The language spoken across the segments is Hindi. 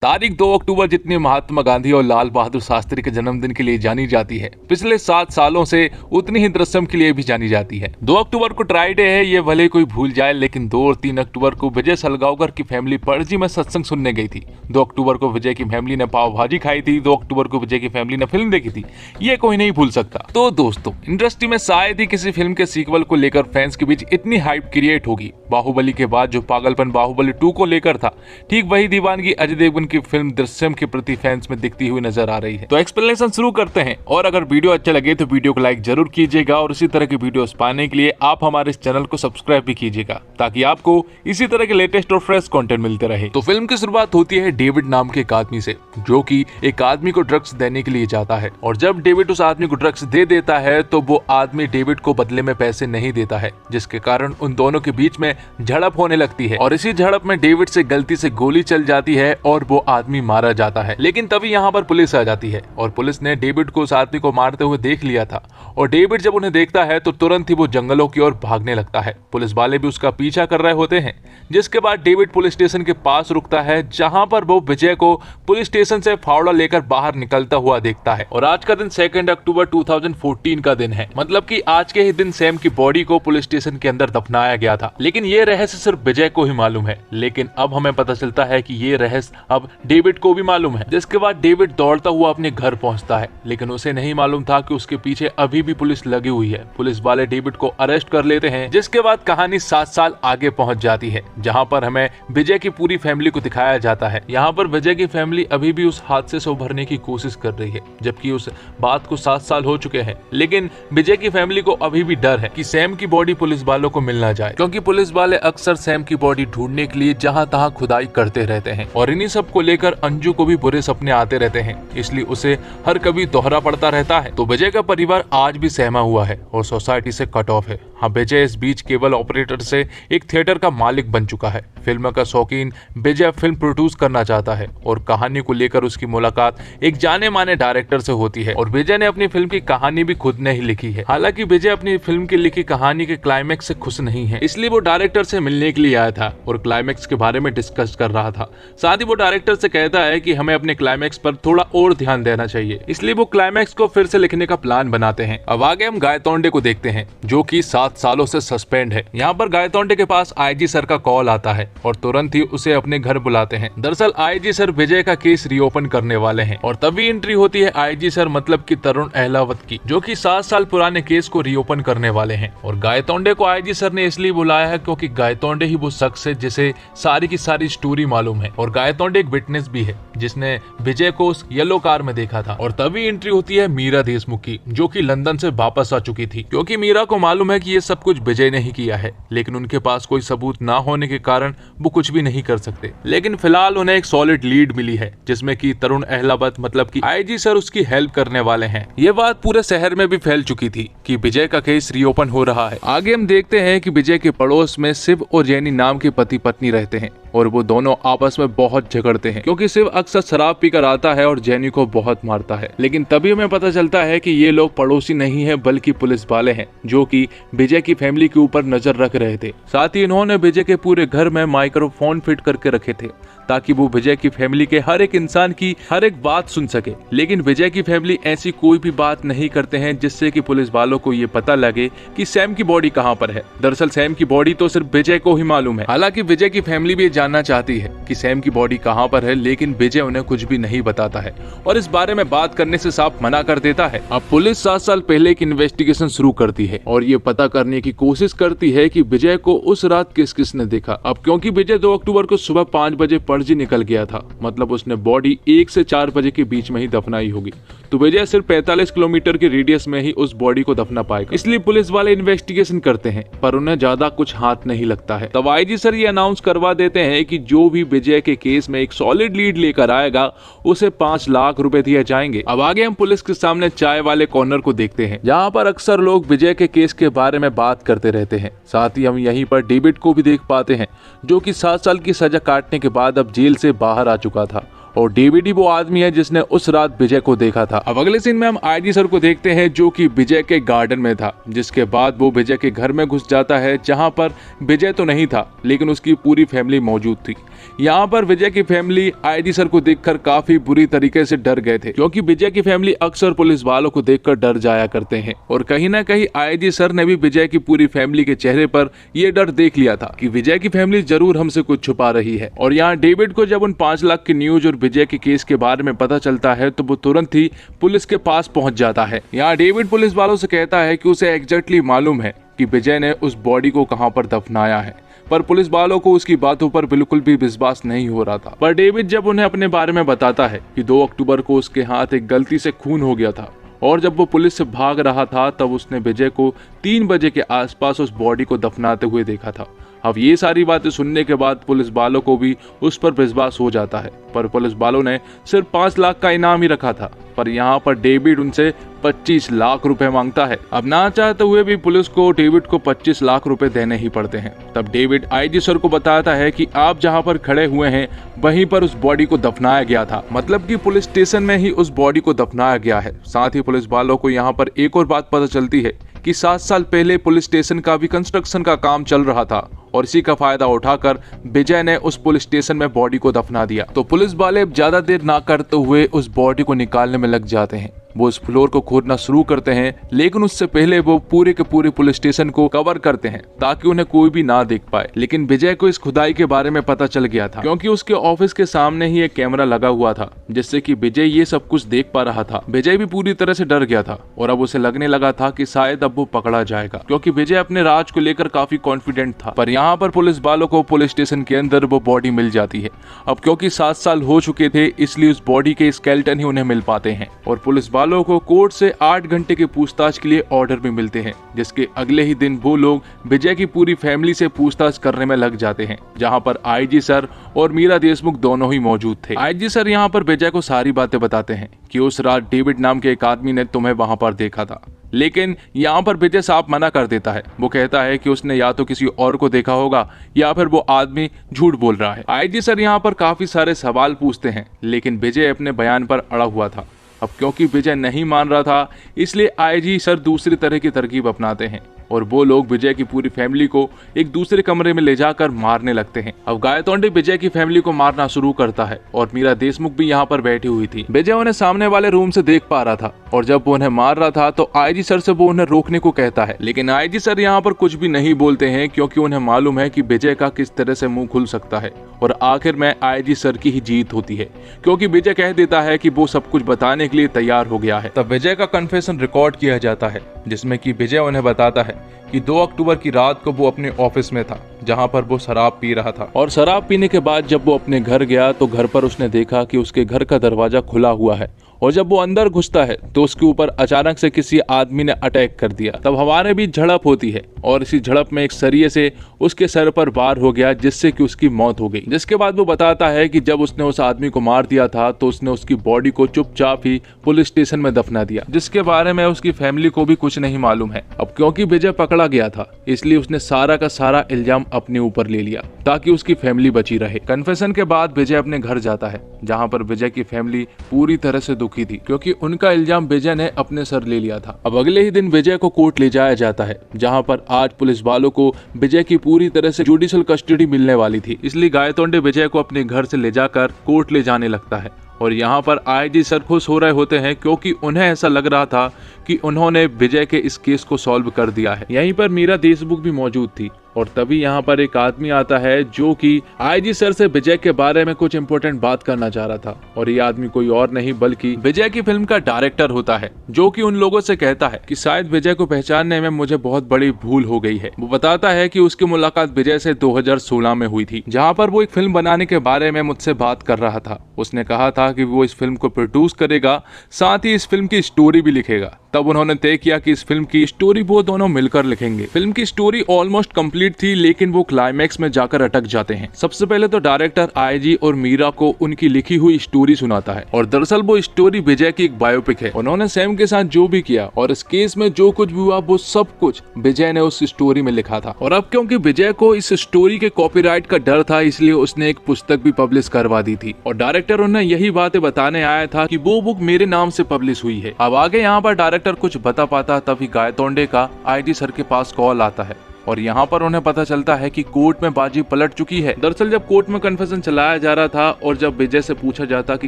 तारीख 2 अक्टूबर जितनी महात्मा गांधी और लाल बहादुर शास्त्री के जन्मदिन के लिए जानी जाती है, पिछले 7 सालों से उतनी ही दृश्यम के लिए भी जानी जाती है। 2 अक्टूबर को ट्राई डे है, ये भले कोई भूल जाए, लेकिन 2 और 3 अक्टूबर को विजय सलगांवकर की फैमिली पणजी में सत्संग सुनने गई थी। 2 अक्टूबर को विजय की फैमिली ने पाव भाजी खाई थी। 2 अक्टूबर को विजय की फैमिली ने फिल्म देखी थी। ये कोई नहीं भूल सकता। तो दोस्तों, इंडस्ट्री में शायद ही किसी फिल्म के सीक्वल को लेकर फैंस के बीच इतनी हाइप क्रिएट होगी। बाहुबली के बाद जो पागलपन बाहुबली 2 को लेकर था, ठीक वही दीवानगी अजय देवगन की फिल्म दृश्यम के प्रति फैंस में दिखती हुई नजर आ रही है। तो एक्सप्लेनेशन शुरू करते हैं, और अगर वीडियो अच्छा लगे तो वीडियो को लाइक जरूर कीजिएगा, और इसी तरह की वीडियोस पाने के लिए आप हमारे इस चैनल को सब्सक्राइब भी कीजिएगा, ताकि आपको इसी तरह के लेटेस्ट और फ्रेश कंटेंट मिलते रहे। तो फिल्म की शुरुआत होती है डेविड नाम के एक आदमी से, जो कि एक आदमी को ड्रग्स देने के लिए जाता है। और जब डेविड उस आदमी को ड्रग्स दे देता है तो वो आदमी डेविड को बदले में पैसे नहीं देता है, जिसके कारण उन दोनों के बीच में झड़प होने लगती है। और इसी झड़प में डेविड से गलती से गोली चल जाती है और वो आदमी मारा जाता है। लेकिन तभी यहाँ पर पुलिस आ जाती है, और पुलिस ने डेविड को उस आदमी को मारते हुए देख लिया था। और डेविड जब उन्हें देखता है तो तुरंत ही वो जंगलों की ओर भागने लगता है। पुलिस वाले भी उसका पीछा कर रहे होते हैं, जिसके बाद डेविड पुलिस स्टेशन के पास रुकता है, जहां पर वो विजय को पुलिस स्टेशन से फावड़ा लेकर बाहर निकलता हुआ देखता है। और आज का दिन 2 अक्टूबर 2014 का दिन है, मतलब कि आज के ही दिन सैम की बॉडी को पुलिस स्टेशन के अंदर दफनाया गया था। लेकिन ये रहस्य सिर्फ विजय को ही मालूम है। लेकिन अब हमें पता चलता है कि ये रहस्य अब डेविड को भी मालूम है। जिसके बाद डेविड दौड़ता हुआ अपने घर पहुंचता है, लेकिन उसे नहीं मालूम था कि उसके पीछे अभी भी पुलिस लगी हुई है। पुलिस वाले डेविड को अरेस्ट कर लेते हैं, जिसके बाद कहानी 7 साल आगे पहुंच जाती है, जहां पर हमें विजय की पूरी फैमिली को दिखाया जाता है। यहाँ पर विजय की फैमिली अभी भी उस हादसे से उभरने की कोशिश कर रही है, जबकि उस बात को 7 साल हो चुके हैं। लेकिन विजय की फैमिली को अभी भी डर है कि सैम की बॉडी पुलिस वालों को मिल ना जाए, क्योंकि पुलिस वाले अक्सर सैम की बॉडी ढूंढने के लिए जहाँ तहाँ खुदाई करते रहते हैं। और इन्हीं सब को लेकर अंजू को भी बुरे सपने आते रहते हैं, इसलिए उसे हर कभी दोहरा पड़ता रहता है। तो विजय का परिवार आज भी सहमा हुआ है और सोसाइटी से कट ऑफ है। हाँ, विजय इस बीच केबल ऑपरेटर से एक थिएटर का मालिक बन चुका है। फिल्म का शौकीन विजय फिल्म प्रोड्यूस करना चाहता है, और कहानी को लेकर उसकी मुलाकात एक जाने माने डायरेक्टर से होती है। और विजय ने अपनी फिल्म की कहानी भी खुद ने ही लिखी है। हालांकि विजय अपनी फिल्म की लिखी कहानी के क्लाइमेक्स से खुश नहीं है, इसलिए वो डायरेक्टर से मिलने के लिए आया था और क्लाइमेक्स के बारे में डिस्कस कर रहा था। साथ ही वो डायरेक्टर से कहता है कि हमें अपने क्लाइमेक्स पर थोड़ा और ध्यान देना चाहिए, इसलिए वो क्लाइमेक्स को फिर से लिखने का प्लान बनाते हैं। अब आगे हम गायतोंडे को देखते हैं, जो कि 7 सालों से सस्पेंड है। यहाँ पर गायतोंडे के पास आईजी सर का कॉल आता है, और तुरंत ही उसे अपने घर बुलाते हैं। दरअसल आईजी सर विजय का केस रीओपन करने वाले हैं, और तभी एंट्री होती है आईजी सर मतलब कि तरुण अहलावत की, जो कि 7 साल पुराने केस को रीओपन करने वाले हैं। और गायतोंडे को आईजी सर ने इसलिए बुलाया है क्योंकि गायतोंडे ही वो शख्स है जिसे सारी की सारी स्टोरी मालूम है। और गायतोंडे एक विटनेस भी है, जिसने विजय को उस येलो कार में देखा था। और तभी एंट्री होती है मीरा देशमुख की, जो कि लंदन से वापस आ चुकी थी, क्योंकि मीरा को मालूम है कि ये सब कुछ विजय ने ही किया है। लेकिन उनके पास कोई सबूत ना होने के कारण वो कुछ भी नहीं कर सकते। लेकिन फिलहाल उन्हें एक सॉलिड लीड मिली है, जिसमें कि तरुण अहलावत मतलब कि आईजी सर उसकी हेल्प करने वाले हैं। ये बात पूरे शहर में भी फैल चुकी थी कि विजय का केस रीओपन हो रहा है। आगे हम देखते हैं कि विजय के पड़ोस में शिव और जैनी नाम के पति पत्नी रहते हैं, और वो दोनों आपस में बहुत झगड़ते हैं, क्योंकि शिव अक्सर शराब पीकर आता है और जैनी को बहुत मारता है। लेकिन तभी हमें पता चलता है कि ये लोग पड़ोसी नहीं है, बल्कि पुलिस वाले हैं, जो कि विजय की फैमिली के ऊपर नजर रख रहे थे। साथ ही इन्होंने विजय के पूरे घर में माइक्रोफोन फिट करके रखे थे, ताकि वो विजय की फैमिली के हर एक इंसान की हर एक बात सुन सके। लेकिन विजय की फैमिली ऐसी कोई भी बात नहीं करते हैं जिससे कि पुलिस वालों को ये पता लगे कि सैम की बॉडी कहाँ पर है। दरअसल सैम की बॉडी तो सिर्फ विजय को ही मालूम है। हालांकि विजय की फैमिली भी जानना चाहती है कि सैम की बॉडी कहाँ पर है, लेकिन विजय उन्हें कुछ भी नहीं बताता है और इस बारे में बात करने से साफ मना कर देता है। अब पुलिस 7 साल पहले एक इन्वेस्टिगेशन शुरू करती है और ये पता करने की कोशिश करती है कि विजय को उस रात किस किसने देखा। अब क्योंकि विजय 2 अक्टूबर को सुबह 5 बजे पणजी निकल गया था, मतलब उसने बॉडी 1 से 4 बजे के बीच में ही दफनाई होगी, तो विजय सिर्फ 45 किलोमीटर के रेडियस में ही उस बॉडी को दफना पाएगा। इसलिए पुलिस वाले इन्वेस्टिगेशन करते हैं, पर उन्हें ज्यादा कुछ हाथ नहीं लगता है। तब आईजी सर ये अनाउंस करवा देते हैं कि जो भी विजय के केस में एक सॉलिड लीड लेकर आएगा उसे 5 लाख रुपए दिए जाएंगे। अब आगे हम पुलिस के सामने चाय वाले कॉर्नर को देखते हैं, जहाँ पर अक्सर लोग विजय के केस के बारे में बात करते रहते हैं। साथ ही हम यहीं पर डेविड को भी देख पाते हैं, जो कि 7 साल की सजा काटने के बाद अब जेल से बाहर आ चुका था, और डेविड ही वो आदमी है जिसने उस रात विजय को देखा था। अब अगले सीन में हम आईजी सर को देखते हैं, जो कि विजय के गार्डन में था, जिसके बाद वो विजय के घर में घुस जाता है, जहां पर विजय तो नहीं था लेकिन उसकी पूरी फैमिली मौजूद थी। यहाँ पर विजय की फैमिली आईजी सर को देखकर काफी बुरी तरीके से डर गए थे, क्योंकि विजय की फैमिली अक्सर पुलिस वालों को देखकर डर जाया करते हैं। और कहीं ना कहीं आईजी सर ने भी विजय की पूरी फैमिली के चेहरे पर यह डर देख लिया था कि विजय की फैमिली जरूर हमसे कुछ छुपा रही है। और यहाँ डेविड को जब उन 5 लाख की न्यूज और विजय के केस के बारे में पता चलता है तो वो तुरंत ही पुलिस के पास पहुंच जाता है। यहाँ डेविड पुलिस वालों से कहता है कि उसे एग्जैक्टली मालूम है कि विजय ने उस बॉडी को कहां पर दफनाया है, पर पुलिस वालों को उसकी बातों पर बिल्कुल भी विश्वास नहीं हो रहा था। पर डेविड जब उन्हें अपने बारे में बताता है कि 2 अक्टूबर को उसके हाथ एक गलती से खून हो गया था और जब वो पुलिस से भाग रहा था तब उसने विजय को 3 बजे के आसपास उस बॉडी को दफनाते हुए देखा था। अब ये सारी बातें सुनने के बाद पुलिस वालों को भी उस पर विश्वास हो जाता है, पर पुलिस वालों ने सिर्फ 5 लाख का इनाम ही रखा था, पर यहाँ पर डेविड उनसे 25 लाख रुपए मांगता है। अब ना चाहते हुए भी पुलिस को डेविड को 25 लाख रुपए देने ही पड़ते हैं। तब डेविड आईजी सर को बताता है कि आप जहाँ पर खड़े हुए हैं वहीं पर उस बॉडी को दफनाया गया था, मतलब कि पुलिस स्टेशन में ही उस बॉडी को दफनाया गया है। साथ ही पुलिस वालों को यहाँ पर एक और बात पता चलती है कि 7 साल पहले पुलिस स्टेशन का भी कंस्ट्रक्शन का काम चल रहा था और इसी का फायदा उठाकर विजय ने उस पुलिस स्टेशन में बॉडी को दफना दिया। तो पुलिस वाले अब ज्यादा देर ना करते हुए उस बॉडी को निकालने में लग जाते हैं। वो उस फ्लोर को खोदना शुरू करते हैं, लेकिन उससे पहले वो पूरे के पूरे पुलिस स्टेशन को कवर करते हैं ताकि उन्हें कोई भी ना देख पाए। लेकिन विजय को इस खुदाई के बारे में पता चल गया था, क्योंकि उसके ऑफिस के सामने ही एक कैमरा लगा हुआ था जिससे कि विजय ये सब कुछ देख पा रहा था। विजय भी पूरी तरह से डर गया था और अब उसे लगने लगा था कि शायद अब वो पकड़ा जाएगा, क्योंकि विजय अपने राज को लेकर काफी कॉन्फिडेंट था। पर यहाँ पर पुलिस वालों को पुलिस स्टेशन के अंदर वो बॉडी मिल जाती है। अब क्योंकि 7 साल हो चुके थे इसलिए उस बॉडी के स्केलेटन ही उन्हें मिल पाते हैं और पुलिस वालों को कोर्ट से 8 घंटे की पूछताछ के लिए ऑर्डर भी मिलते हैं, जिसके अगले ही दिन वो लोग विजय की पूरी फैमिली से पूछताछ करने में लग जाते हैं, जहां पर आईजी सर और मीरा देशमुख दोनों ही मौजूद थे। आईजी सर यहां पर विजय को सारी बातें बताते हैं कि उस रात डेविड नाम के एक आदमी ने तुम्हें वहां पर देखा था, लेकिन यहाँ पर विजय साफ मना कर देता है। वो कहता है कि उसने या तो किसी और को देखा होगा या फिर वो आदमी झूठ बोल रहा है। आईजी सर यहाँ पर काफी सारे सवाल पूछते हैं, लेकिन विजय अपने बयान पर अड़ा हुआ था। अब क्योंकि विजय नहीं मान रहा था इसलिए आईजी सर दूसरी तरह की तरकीब अपनाते हैं और वो लोग विजय की पूरी फैमिली को एक दूसरे कमरे में ले जाकर मारने लगते हैं। अब गायतोंडे विजय की फैमिली को मारना शुरू करता है और मीरा देशमुख भी यहाँ पर बैठी हुई थी। विजय उन्हें सामने वाले रूम से देख पा रहा था और जब वो उन्हें मार रहा था तो आईजी सर से वो उन्हें रोकने को कहता है, लेकिन आईजी सर यहाँ पर कुछ भी नहीं बोलते हैं, क्योंकि उन्हें मालूम है कि विजय का किस तरह से मुंह खुल सकता है और आखिर में आईजी सर की ही जीत होती है, क्योंकि विजय कह देता है कि वो सब कुछ बताने के लिए तैयार हो गया है। तब विजय का कन्फेशन रिकॉर्ड किया जाता है, जिसमें कि विजय उन्हें बताता है कि 2 अक्टूबर की रात को वो अपने ऑफिस में था, जहां पर वो शराब पी रहा था और शराब पीने के बाद जब वो अपने घर गया तो घर पर उसने देखा कि उसके घर का दरवाजा खुला हुआ है और जब वो अंदर घुसता है तो उसके ऊपर अचानक से किसी आदमी ने अटैक कर दिया। तब हमारे बीच झड़प होती है और इसी झड़प में एक सरिये से उसके सर पर वार हो गया, जिससे कि उसकी मौत हो गई। जिसके बाद वो बताता है कि जब उसने उस आदमी को मार दिया था तो उसने उसकी बॉडी को चुपचाप ही पुलिस स्टेशन में दफना दिया, जिसके बारे में उसकी फैमिली को भी कुछ नहीं मालूम है। अब क्योंकि विजय पकड़ा गया था इसलिए उसने सारा का सारा इल्जाम अपने ऊपर ले लिया ताकि उसकी फैमिली बची रहे। कन्फेशन के बाद विजय अपने घर जाता है, जहाँ पर विजय की फैमिली पूरी तरह से दुखी थी, क्योंकि उनका इल्जाम विजय ने अपने सर ले लिया था। अब अगले ही दिन विजय को कोर्ट ले जाया जाता है, जहां पर आज पुलिस वालों को विजय की पूरी तरह से जुडिशियल कस्टडी मिलने वाली थी, इसलिए गायतोंडे विजय को अपने घर से ले जाकर कोर्ट ले जाने लगता है। और यहाँ पर आईजी सर खुश हो रहे होते हैं, क्योंकि उन्हें ऐसा लग रहा था कि उन्होंने विजय के इस केस को सॉल्व कर दिया है। यहीं पर मीरा देशमुख भी मौजूद थी और तभी यहाँ पर एक आदमी आता है जो कि आईजी सर से विजय के बारे में कुछ इंपॉर्टेंट बात करना चाह रहा था, और ये आदमी कोई और नहीं बल्कि विजय की फिल्म का डायरेक्टर होता है, जो कि उन लोगों से कहता है कि शायद विजय को पहचानने में मुझे बहुत बड़ी भूल हो गई है। वो बताता है कि उसकी मुलाकात विजय से 2016 में हुई थी, जहाँ पर वो एक फिल्म बनाने के बारे में मुझसे बात कर रहा था। उसने कहा था कि वो इस फिल्म को प्रोड्यूस करेगा, साथ ही इस फिल्म की स्टोरी भी लिखेगा। तब उन्होंने तय किया कि इस फिल्म की स्टोरी वो दोनों मिलकर लिखेंगे। फिल्म की स्टोरी ऑलमोस्ट कंप्लीट थी, लेकिन वो क्लाइमैक्स में जाकर अटक जाते हैं। सबसे पहले तो डायरेक्टर आईजी और मीरा को उनकी लिखी हुई स्टोरी सुनाता है, और दरअसल वो स्टोरी विजय की एक बायोपिक है। उन्होंने सैम के साथ जो भी किया और इस केस में जो कुछ भी हुआ वो सब कुछ विजय ने उस स्टोरी में लिखा था। और अब क्योंकि विजय को इस स्टोरी के कॉपीराइट का डर था, इसलिए उसने एक पुस्तक भी पब्लिश करवा दी थी, और डायरेक्टर उन्हें यही बातें बताने आया था कि वो बुक मेरे नाम से पब्लिश हुई है। अब आगे यहाँ पर डायरेक्टर कुछ बता पाता तभी गायतोंडे का आईजी सर के पास कॉल आता है और यहाँ पर उन्हें पता चलता है कि कोर्ट में बाजी पलट चुकी है। दरअसल जब कोर्ट में कन्फेशन चलाया जा रहा था और जब विजय से पूछा जाता कि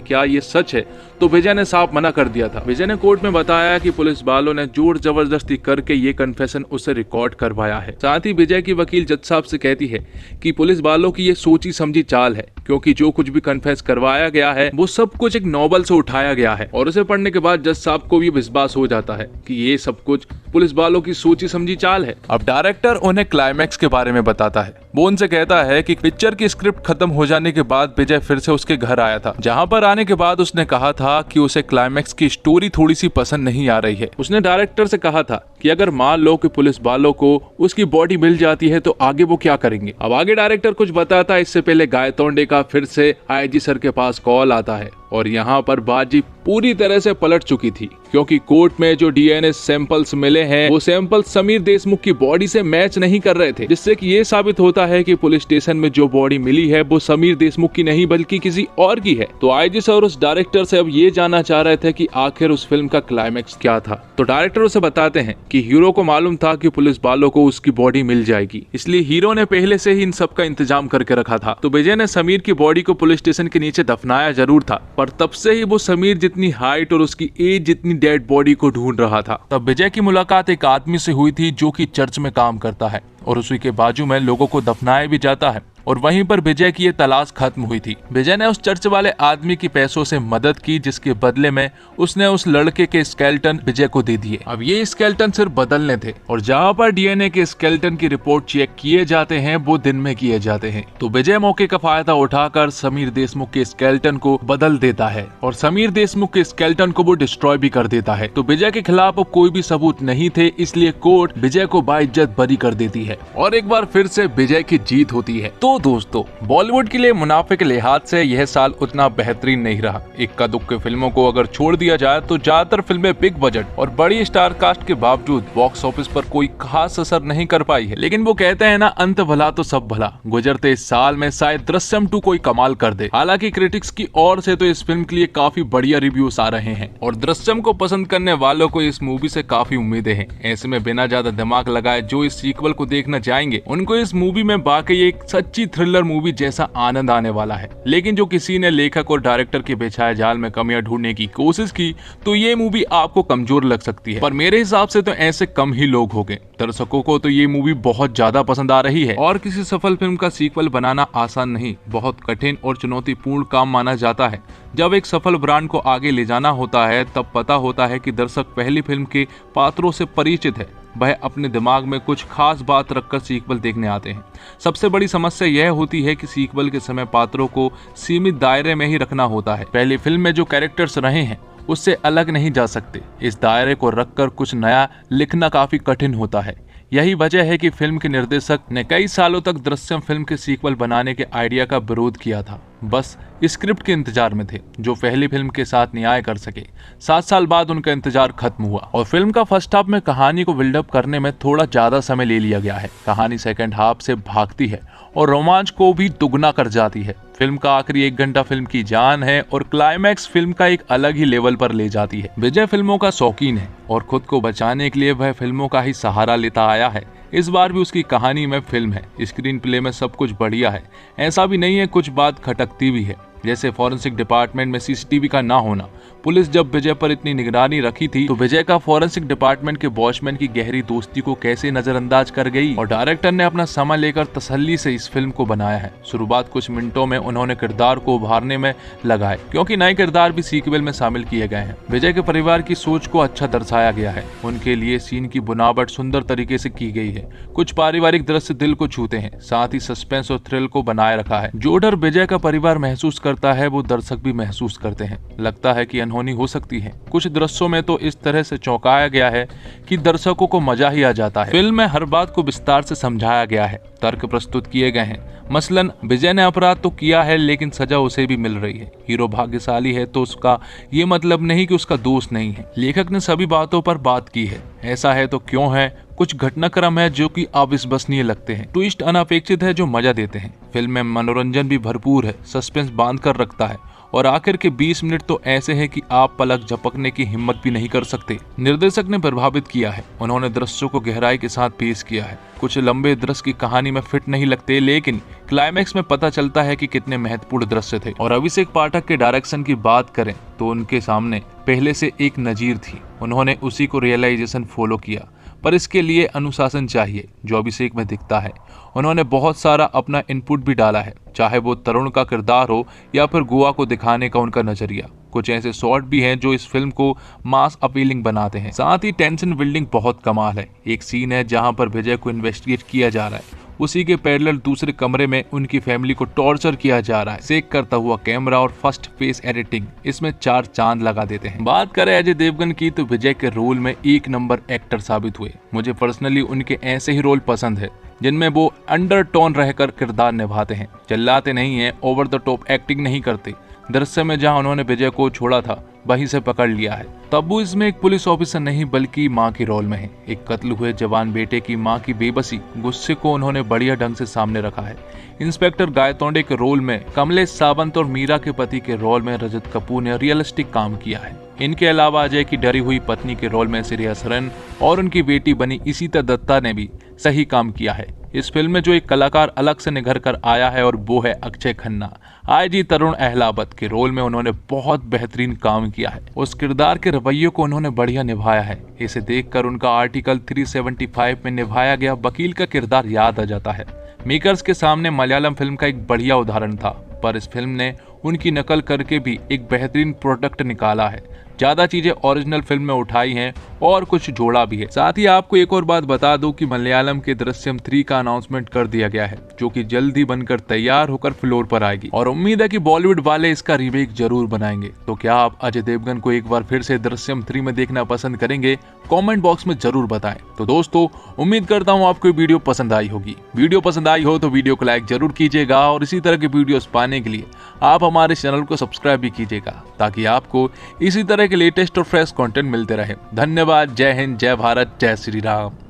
क्या ये सच है, तो विजय ने साफ मना कर दिया था। विजय ने कोर्ट में बताया कि पुलिस वालों ने जोर जबरदस्ती करके ये कन्फेशन उसे रिकॉर्ड करवाया है। साथ ही विजय की वकील जज साहब से कहती है कि पुलिस वालों की ये सोची समझी चाल है, क्योंकि जो कुछ भी कन्फेस करवाया गया है वो सब कुछ एक नॉवल से उठाया गया है। और उसे पढ़ने के बाद जज साहब को भी विश्वास हो जाता है कि ये सब कुछ पुलिस वालों की सोची समझी चाल है। अब डायरेक्टर उन्हें क्लाइमैक्स के बारे में बताता है। वो उनसे कहता है कि पिक्चर की स्क्रिप्ट खत्म हो जाने के बाद विजय फिर से उसके घर आया था, जहां पर आने के बाद उसने कहा था कि उसे क्लाइमैक्स की स्टोरी थोड़ी सी पसंद नहीं आ रही है। उसने डायरेक्टर से कहा था कि अगर मान लो कि पुलिस वालों को उसकी बॉडी मिल जाती है तो आगे वो क्या करेंगे। अब आगे डायरेक्टर कुछ बताता है। इससे पहले गायतोंडे का फिर से आईजी सर के पास कॉल आता है और यहाँ पर बाजी पूरी तरह से पलट चुकी थी, क्योंकि कोर्ट में जो डीएनए सैंपल्स मिले हैं वो सैंपल समीर देशमुख की बॉडी से मैच नहीं कर रहे थे, जिससे कि ये साबित होता है कि पुलिस स्टेशन में जो बॉडी मिली है वो समीर देशमुख की नहीं बल्कि किसी और की है। तो आईजी सर उस डायरेक्टर से अब ये जानना चाह रहे थे कि आखिर उस फिल्म का क्लाइमैक्स क्या था। तो डायरेक्टर उसे बताते हैं कि हीरो को मालूम था कि पुलिस वालों को उसकी बॉडी मिल जाएगी, इसलिए हीरो ने पहले से ही इन सब का इंतजाम करके रखा था। तो विजय ने समीर की बॉडी को पुलिस स्टेशन के नीचे दफनाया जरूर था, पर तब से ही वो समीर जितनी हाइट और उसकी एज जितनी डेड बॉडी को ढूंढ रहा था। तब विजय की मुलाकात एक आदमी से हुई थी जो कि चर्च में काम करता है और उसी के बाजू में लोगों को दफनाया भी जाता है, और वहीं पर विजय की ये तलाश खत्म हुई थी। विजय ने उस चर्च वाले आदमी की पैसों से मदद की, जिसके बदले में उसने उस लड़के के स्केलेटन विजय को दे दिए। अब ये स्केलेटन सिर्फ बदलने थे और जहाँ पर डीएनए के स्केलेटन की रिपोर्ट चेक किए जाते हैं वो दिन में किए जाते हैं। तो विजय मौके का फायदा उठाकर समीर देशमुख के स्केलेटन को बदल देता है और समीर देशमुख के स्केलेटन को वो डिस्ट्रॉय भी कर देता है। तो विजय के खिलाफ अब कोई भी सबूत नहीं थे, इसलिए कोर्ट विजय को बाइज्जत बरी कर देती है और एक बार फिर से विजय की जीत होती है। तो दोस्तों, बॉलीवुड के लिए मुनाफे के लिहाज से यह साल उतना बेहतरीन नहीं रहा। इक्का दुक्के फिल्मों को अगर छोड़ दिया जाए तो ज्यादातर फिल्में बिग बजट और बड़ी स्टार कास्ट के बावजूद बॉक्स ऑफिस पर कोई खास असर नहीं कर पाई है। लेकिन वो कहते हैं ना, अंत भला तो सब भला। गुजरते इस साल में शायद दृश्यम 2 कोई कमाल कर दे। हालांकि क्रिटिक्स की ओर से तो इस फिल्म के लिए काफी बढ़िया रिव्यूज आ रहे हैं और दृश्यम को पसंद करने वालों को इस मूवी से काफी उम्मीदें हैं। ऐसे में बिना ज्यादा दिमाग लगाए जो इस सीक्वल को देखना चाहेंगे उनको इस मूवी में वाकई एक सच्ची थ्रिलर मूवी जैसा आनंद आने वाला है। लेकिन जो किसी ने लेखक और डायरेक्टर के बिछाए जाल में कमियां ढूंढने की कोशिश की तो ये मूवी आपको कमजोर लग सकती है, पर मेरे हिसाब से तो ऐसे कम ही लोग होंगे। दर्शकों को तो ये मूवी बहुत ज्यादा पसंद आ रही है और किसी सफल फिल्म का सीक्वल बनाना आसान नहीं, बहुत कठिन और चुनौतीपूर्ण काम माना जाता है। जब एक सफल ब्रांड को आगे ले जाना होता है तब पता होता है कि दर्शक पहली फिल्म के पात्रों से परिचित है, वह अपने दिमाग में कुछ खास बात रखकर सीक्वल देखने आते हैं। सबसे बड़ी समस्या यह होती है कि सीक्वल के समय पात्रों को सीमित दायरे में ही रखना होता है। पहली फिल्म में जो कैरेक्टर्स रहे हैं उससे अलग नहीं जा सकते। इस दायरे को रखकर कुछ नया लिखना काफी कठिन होता है। यही वजह है कि फिल्म के निर्देशक ने कई सालों तक दृश्यम फिल्म के सीक्वल बनाने के आइडिया का विरोध किया था, बस स्क्रिप्ट के इंतजार में थे जो पहली फिल्म के साथ न्याय कर सके। 7 साल बाद उनका इंतजार खत्म हुआ और फिल्म का फर्स्ट हाफ में कहानी को बिल्डअप करने में थोड़ा ज्यादा समय ले लिया गया है। कहानी सेकंड हाफ से भागती है और रोमांच को भी दुगना कर जाती है। फिल्म का आखिरी 1 घंटा फिल्म की जान है और क्लाइमैक्स फिल्म का एक अलग ही लेवल पर ले जाती है। विजय फिल्मों का शौकीन है और खुद को बचाने के लिए वह फिल्मों का ही सहारा लेता आया है। इस बार भी उसकी कहानी में फिल्म है, स्क्रीन प्ले में सब कुछ बढ़िया है। ऐसा भी नहीं है कुछ बात खटकती भी है, जैसे फॉरेंसिक डिपार्टमेंट में सीसीटीवी का ना होना। पुलिस जब विजय पर इतनी निगरानी रखी थी तो विजय का फॉरेंसिक डिपार्टमेंट के वॉचमैन की गहरी दोस्ती को कैसे नजरअंदाज कर गई। और डायरेक्टर ने अपना समय लेकर तसल्ली से इस फिल्म को बनाया है। शुरुआत कुछ मिनटों में उन्होंने किरदार को उभारने में लगाए, क्योंकि नए किरदार भी सीक्वल में शामिल किए गए हैं। विजय के परिवार की सोच को अच्छा दर्शाया गया है। उनके लिए सीन की बुनावट सुंदर तरीके से की गई है। कुछ पारिवारिक दृश्य दिल को छूते हैं, साथ ही सस्पेंस और थ्रिल को बनाए रखा है। जो डर विजय का परिवार महसूस करता है वो दर्शक भी महसूस करते हैं। लगता है कि अनहोनी हो सकती है। कुछ दृश्यों में तो इस तरह से चौंकाया गया है कि दर्शकों को मजा ही आ जाता है। फिल्म में हर बात को विस्तार से समझाया गया है, तर्क प्रस्तुत किए गए हैं। मसलन विजय ने अपराध तो किया है लेकिन सजा उसे भी मिल रही है। हीरो भाग्यशाली है तो उसका ये मतलब नहीं कि उसका दोष नहीं है। लेखक ने सभी बातों पर बात की है। ऐसा है तो क्यों है। कुछ घटनाक्रम है जो कि अविश्वसनीय लगते हैं। ट्विस्ट अनपेक्षित है जो मजा देते हैं। फिल्म में मनोरंजन भी भरपूर है, सस्पेंस बांध कर रखता है और आखिर के 20 मिनट तो ऐसे हैं कि आप पलक झपकने की हिम्मत भी नहीं कर सकते। निर्देशक ने प्रभावित किया है, उन्होंने दृश्यों को गहराई के साथ पेश किया है। कुछ लंबे दृश्य की कहानी में फिट नहीं लगते, लेकिन क्लाइमैक्स में पता चलता है कि कितने महत्वपूर्ण दृश्य थे। और अभिषेक पाठक के डायरेक्शन की बात करें तो उनके सामने पहले से एक नजीर थी, उन्होंने उसी को रियलाइजेशन फॉलो किया, पर इसके लिए अनुशासन चाहिए जो अभिषेक में दिखता है। उन्होंने बहुत सारा अपना इनपुट भी डाला है, चाहे वो तरुण का किरदार हो या फिर गोवा को दिखाने का उनका नजरिया। कुछ ऐसे शॉट भी हैं जो इस फिल्म को मास अपीलिंग बनाते हैं। साथ ही टेंशन बिल्डिंग बहुत कमाल है। एक सीन है जहां पर विजय को इन्वेस्टिगेट किया जा रहा है, उसी के पैरेलल दूसरे कमरे में उनकी फैमिली को टॉर्चर किया जा रहा है। सेक करता हुआ कैमरा और फर्स्ट फेस एडिटिंग इसमें 4 चांद लगा देते हैं। बात करें अजय देवगन की तो विजय के रोल में 1 नंबर एक्टर साबित हुए। मुझे पर्सनली उनके ऐसे ही रोल पसंद है जिनमें वो अंडरटोन रहकर किरदार निभाते हैं, चिल्लाते नहीं हैं, ओवर द टॉप एक्टिंग नहीं करते। दृश्य में जहां उन्होंने विजय को छोड़ा था वहीं से पकड़ लिया है। तब्बू इसमें एक पुलिस ऑफिसर नहीं बल्कि मां के रोल में है। एक कत्ल हुए जवान बेटे की मां की बेबसी गुस्से को उन्होंने बढ़िया ढंग से सामने रखा है। इंस्पेक्टर गायतोंडे के रोल में कमलेश सावंत और मीरा के पति के रोल में रजत कपूर ने रियलिस्टिक काम किया है। इनके अलावा अजय की डरी हुई पत्नी के रोल में श्रेया सरन और उनकी बेटी बनी इशिता दत्ता ने भी सही काम किया है। इस फिल्म में जो एक कलाकार अलग से निखर कर आया है और वो है अक्षय खन्ना। आईजी तरुण अहलावत के रोल में उन्होंने बहुत बेहतरीन काम किया है। उस किरदार के रवैये को उन्होंने बढ़िया निभाया है। इसे देखकर उनका आर्टिकल 375 में निभाया गया वकील का किरदार याद आ जाता है। मेकर्स के सामने मलयालम फिल्म का एक बढ़िया उदाहरण था, पर इस फिल्म ने उनकी नकल करके भी एक बेहतरीन प्रोडक्ट निकाला है। ज्यादा चीजें ओरिजिनल फिल्म में उठाई हैं और कुछ जोड़ा भी है। साथ ही आपको एक और बात बता दूं कि मलयालम के दृश्यम 3 का अनाउंसमेंट कर दिया गया है, जो कि जल्द ही बनकर तैयार होकर फ्लोर पर आएगी और उम्मीद है कि बॉलीवुड वाले इसका रीमेक जरूर बनाएंगे। तो क्या आप अजय देवगन को एक बार फिर से दृश्यम 3 में देखना पसंद करेंगे? कमेंट बॉक्स में जरूर बताएं। तो दोस्तों, उम्मीद करता हूँ आपको वीडियो पसंद आई होगी। वीडियो पसंद आई हो तो वीडियो को लाइक जरूर कीजिएगा और इसी तरह के वीडियोस पाने के लिए आप हमारे चैनल को सब्सक्राइब भी कीजिएगा, ताकि आपको इसी तरह के लेटेस्ट और फ्रेश कंटेंट मिलते रहे। धन्यवाद। जय हिंद, जय भारत, जय श्री राम।